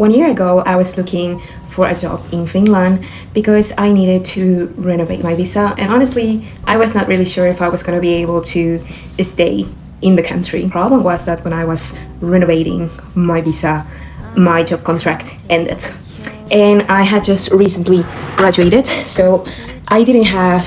1 year ago, I was looking for a job in Finland because I needed to renovate my visa. And honestly, I was not really sure if I was going to be able to stay in the country. The problem was that when I was renovating my visa, my job contract ended. And I had just recently graduated, so I didn't have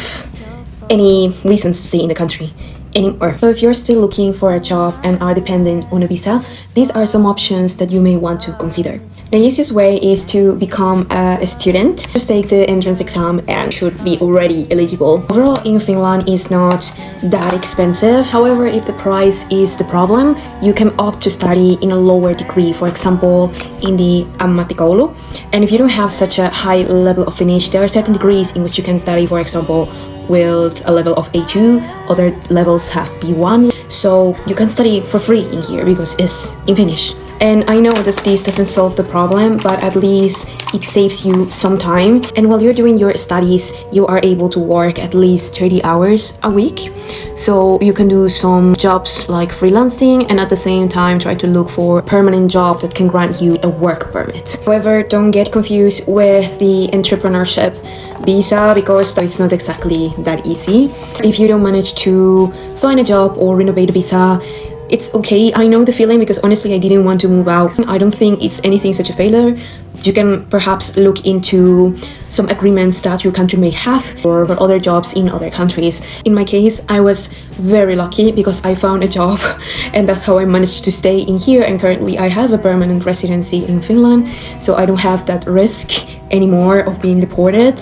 any reasons to stay in the country anymore. So if you're still looking for a job and are dependent on a visa, these are some options that you may want to consider. The easiest way is to become a student. Just take the entrance exam and should be already eligible. Overall in Finland is not that expensive. However, if the price is the problem, you can opt to study in a lower degree, for example, in the ammattikoulu. And if you don't have such a high level of Finnish, there are certain degrees in which you can study, for example, with a level of A2, other levels have B1, so you can study for free in here because it's in Finnish. And I know that this doesn't solve the problem, but at least it saves you some time. And while you're doing your studies, you are able to work at least 30 hours a week. So you can do some jobs like freelancing and at the same time try to look for a permanent job that can grant you a work permit. However, don't get confused with the entrepreneurship visa because it's not exactly that easy. If you don't manage to find a job or renovate a visa, it's okay. I know the feeling because honestly I didn't want to move out. I don't think it's anything such a failure. You can perhaps look into some agreements that your country may have or other jobs in other countries. In my case, I was very lucky because I found a job and that's how I managed to stay in here, and currently I have a permanent residency in Finland, so I don't have that risk anymore of being deported.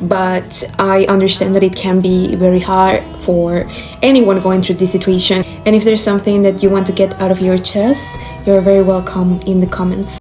But I understand that it can be very hard for anyone going through this situation. And if there's something that you want to get out of your chest, you're very welcome in the comments.